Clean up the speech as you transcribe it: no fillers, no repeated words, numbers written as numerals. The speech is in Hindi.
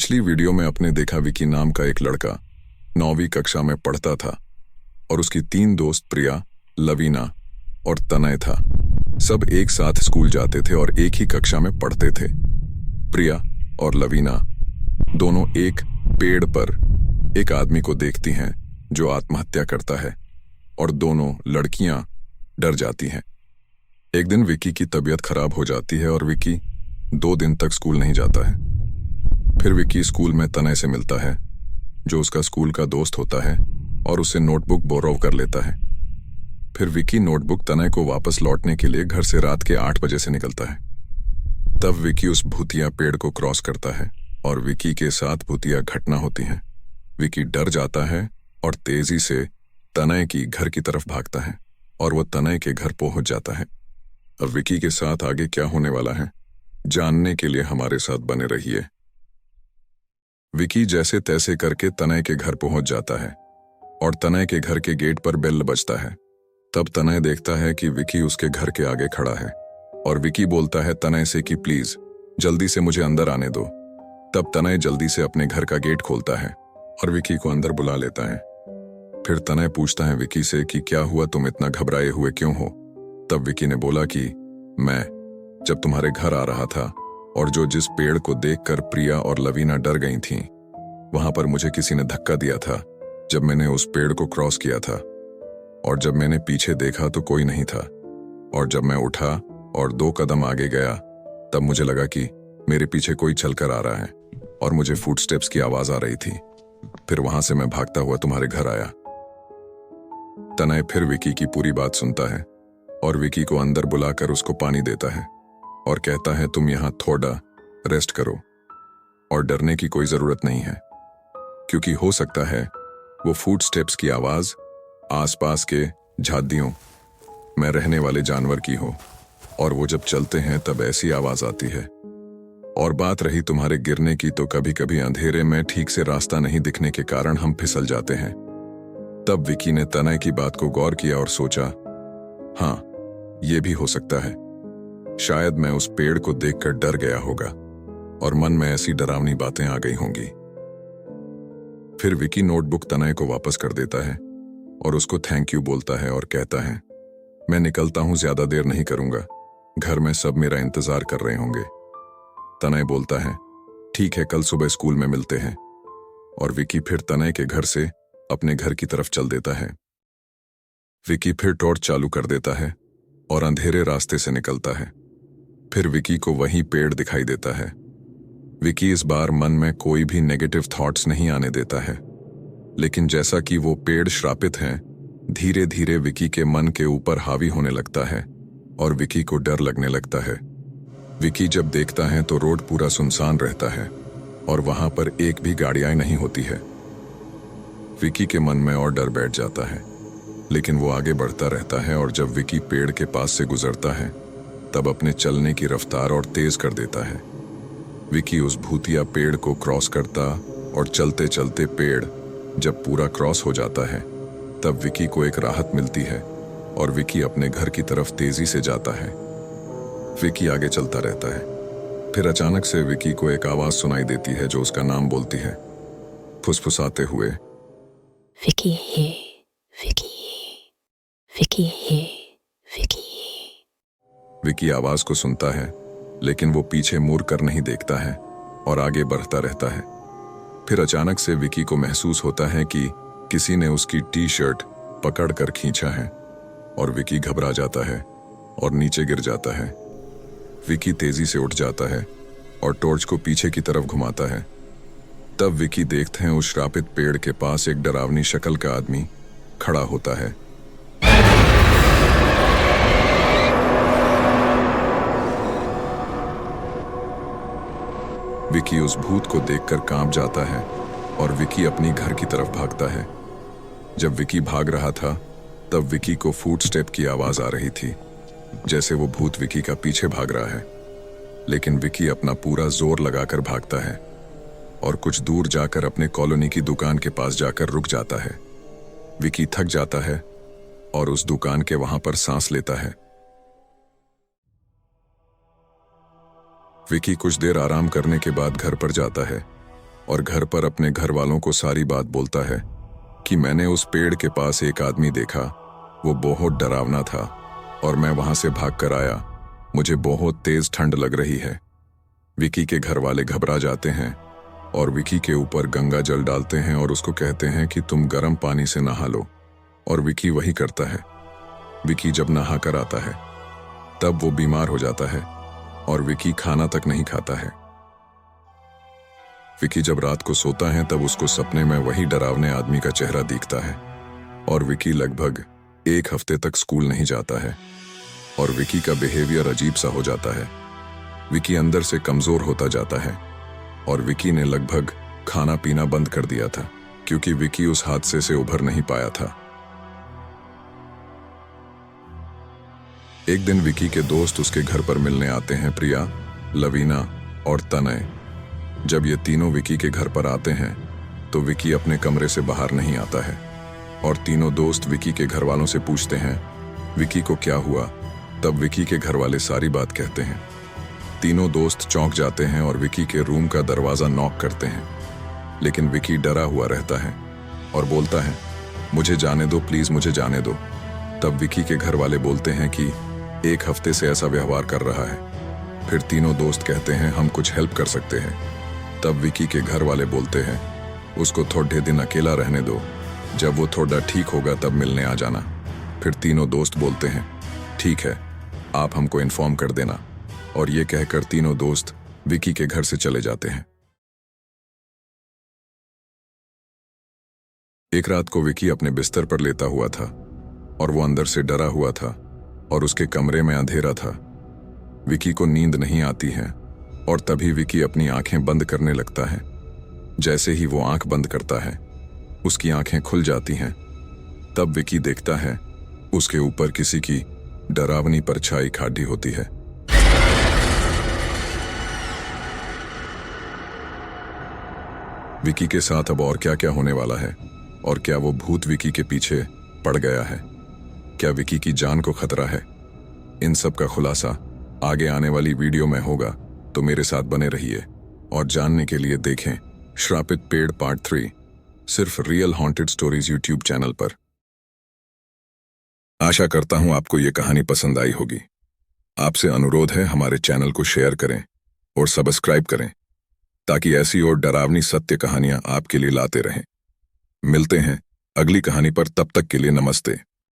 पिछली वीडियो में आपने देखा विकी नाम का एक लड़का 9वीं कक्षा में पढ़ता था और उसकी 3 दोस्त प्रिया, लवीना और तनय था। सब एक साथ स्कूल जाते थे और एक ही कक्षा में पढ़ते थे। प्रिया और लवीना दोनों एक पेड़ पर एक आदमी को देखती हैं जो आत्महत्या करता है और दोनों लड़कियां डर जाती हैं। एक दिन विकी की तबीयत खराब हो जाती है और विकी 2 दिन तक स्कूल नहीं जाता है। फिर विकी स्कूल में तनय से मिलता है जो उसका स्कूल का दोस्त होता है और उससे नोटबुक बोरो कर लेता है। फिर विकी नोटबुक तनय को वापस लौटने के लिए घर से रात के 8 बजे से निकलता है। तब विकी उस भूतिया पेड़ को क्रॉस करता है और विकी के साथ भूतिया घटना होती है। विकी डर जाता है और तेजी से तनय की घर की तरफ भागता है और वह तनय के घर पहुंच जाता है। अब विकी के साथ आगे क्या होने वाला है जानने के लिए हमारे साथ बने रहिए। विकी जैसे तैसे करके तनय के घर पहुंच जाता है और तनय के घर के गेट पर बेल बजता है। तब तनय देखता है कि विकी उसके घर के आगे खड़ा है और विकी बोलता है तनय से कि प्लीज जल्दी से मुझे अंदर आने दो। तब तनय जल्दी से अपने घर का गेट खोलता है और विकी को अंदर बुला लेता है। फिर तनय पूछता है विकी से कि क्या हुआ, तुम इतना घबराए हुए क्यों हो। तब विकी ने बोला कि मैं जब तुम्हारे घर आ रहा था और जिस पेड़ को देखकर प्रिया और लवीना डर गई थीं, वहां पर मुझे किसी ने धक्का दिया था जब मैंने उस पेड़ को क्रॉस किया था। और जब मैंने पीछे देखा तो कोई नहीं था और जब मैं उठा और 2 कदम आगे गया तब मुझे लगा कि मेरे पीछे कोई चलकर आ रहा है और मुझे फुटस्टेप्स की आवाज आ रही थी। फिर वहां से मैं भागता हुआ तुम्हारे घर आया। तनय फिर विकी की पूरी बात सुनता है और विकी को अंदर बुलाकर उसको पानी देता है और कहता है तुम यहां थोड़ा रेस्ट करो और डरने की कोई जरूरत नहीं है, क्योंकि हो सकता है वो फुटस्टेप्स की आवाज आसपास के झाड़ियों में रहने वाले जानवर की हो और वो जब चलते हैं तब ऐसी आवाज आती है। और बात रही तुम्हारे गिरने की, तो कभी कभी अंधेरे में ठीक से रास्ता नहीं दिखने के कारण हम फिसल जाते हैं। तब विकी ने तनय की बात को गौर किया और सोचा, हाँ ये भी हो सकता है, शायद मैं उस पेड़ को देखकर डर गया होगा और मन में ऐसी डरावनी बातें आ गई होंगी। फिर विकी नोटबुक तनय को वापस कर देता है और उसको थैंक यू बोलता है और कहता है मैं निकलता हूं, ज्यादा देर नहीं करूंगा, घर में सब मेरा इंतजार कर रहे होंगे। तनय बोलता है ठीक है, कल सुबह स्कूल में मिलते हैं। और विकी फिर तनय के घर से अपने घर की तरफ चल देता है। विकी फिर टॉर्च चालू कर देता है और अंधेरे रास्ते से निकलता है। फिर विकी को वही पेड़ दिखाई देता है। विकी इस बार मन में कोई भी नेगेटिव थॉट्स नहीं आने देता है, लेकिन जैसा कि वो पेड़ श्रापित हैं, धीरे धीरे विकी के मन के ऊपर हावी होने लगता है और विकी को डर लगने लगता है। विकी जब देखता है तो रोड पूरा सुनसान रहता है और वहां पर एक भी गाड़ियां नहीं होती है। विकी के मन में और डर बैठ जाता है, लेकिन वो आगे बढ़ता रहता है और जब विकी पेड़ के पास से गुजरता है तब अपने चलने की रफ्तार और तेज कर देता है। विकी उस भूतिया पेड़ को क्रॉस करता और चलते चलते पेड़ जब पूरा क्रॉस हो जाता है तब विकी को एक राहत मिलती है और विकी अपने घर की तरफ तेजी से जाता है। विकी आगे चलता रहता है। फिर अचानक से विकी को एक आवाज सुनाई देती है जो उसका नाम बोलती है, फुसफुसाते हुए, विकी है, विकी, विकी है, विकी। विकी आवाज को सुनता है, लेकिन वो पीछे मुड़ कर नहीं देखता है और आगे बढ़ता रहता है। फिर अचानक से विकी को महसूस होता है कि किसी ने उसकी टी-शर्ट पकड़ कर खींचा है और विकी घबरा जाता है और नीचे गिर जाता है। विकी तेजी से उठ जाता है और टॉर्च को पीछे की तरफ घुमाता है। तब विकी देखते हैं उस श्रापित पेड़ के पास एक डरावनी शक्ल का आदमी खड़ा होता है। विकी उस भूत को देखकर कांप जाता है और विकी अपनी घर की तरफ भागता है। जब विकी भाग रहा था तब विकी को फुटस्टेप की आवाज आ रही थी, जैसे वो भूत विकी का पीछे भाग रहा है। लेकिन विकी अपना पूरा जोर लगाकर भागता है और कुछ दूर जाकर अपने कॉलोनी की दुकान के पास जाकर रुक जाता है। विकी थक जाता है और उस दुकान के वहां पर सांस लेता है। विकी कुछ देर आराम करने के बाद घर पर जाता है और घर पर अपने घर वालों को सारी बात बोलता है कि मैंने उस पेड़ के पास एक आदमी देखा, वो बहुत डरावना था और मैं वहां से भाग कर आया। मुझे बहुत तेज ठंड लग रही है। विकी के घर वाले घबरा जाते हैं और विकी के ऊपर गंगा जल डालते हैं और उसको कहते हैं कि तुम गर्म पानी से नहा लो, और विकी वही करता है। विकी जब नहा कर आता है तब वो बीमार हो जाता है और विकी खाना तक नहीं खाता है। विकी जब रात को सोता है तब उसको सपने में वही डरावने आदमी का चेहरा दिखता है और विकी लगभग 1 हफ्ते तक स्कूल नहीं जाता है और विकी का बिहेवियर अजीब सा हो जाता है। विकी अंदर से कमजोर होता जाता है और विकी ने लगभग खाना पीना बंद कर दिया था क्योंकि विकी उस हादसे से उभर नहीं पाया था। एक दिन विकी के दोस्त उसके घर पर मिलने आते हैं, प्रिया, लवीना और तनय। जब ये तीनों विकी के घर पर आते हैं तो विकी अपने कमरे से बाहर नहीं आता है और तीनों दोस्त विकी के घर वालों से पूछते हैं विकी को क्या हुआ। तब विकी के घर वाले सारी बात कहते हैं। तीनों दोस्त चौंक जाते हैं और विकी के रूम का दरवाजा नॉक करते हैं, लेकिन विकी डरा हुआ रहता है और बोलता है मुझे जाने दो, प्लीज मुझे जाने दो। तब विकी के घर वाले बोलते हैं कि 1 हफ्ते से ऐसा व्यवहार कर रहा है। फिर तीनों दोस्त कहते हैं हम कुछ हेल्प कर सकते हैं। तब विकी के घर वाले बोलते हैं उसको थोड़े दिन अकेला रहने दो, जब वो थोड़ा ठीक होगा तब मिलने आ जाना। फिर तीनों दोस्त बोलते हैं ठीक है, आप हमको इन्फॉर्म कर देना, और ये कहकर तीनों दोस्त विकी के घर से चले जाते हैं। एक रात को विकी अपने बिस्तर पर लेटा हुआ था और वो अंदर से डरा हुआ था और उसके कमरे में अंधेरा था। विकी को नींद नहीं आती है और तभी विकी अपनी आंखें बंद करने लगता है। जैसे ही वो आंख बंद करता है उसकी आंखें खुल जाती हैं। तब विकी देखता है उसके ऊपर किसी की डरावनी परछाई खड़ी होती है। विकी के साथ अब और क्या क्या होने वाला है, और क्या वो भूत विकी के पीछे पड़ गया है, क्या विकी की जान को खतरा है, इन सब का खुलासा आगे आने वाली वीडियो में होगा, तो मेरे साथ बने रहिए और जानने के लिए देखें श्रापित पेड़ पार्ट 3 सिर्फ real haunted stories YouTube channel पर। आशा करता हूं आपको ये कहानी पसंद आई होगी। आपसे अनुरोध है हमारे चैनल को शेयर करें और सब्सक्राइब करें ताकि ऐसी और डरावनी सत्य कहानियां आपके लिए लाते रहें। मिलते हैं अगली कहानी पर, तब तक के लिए नमस्ते।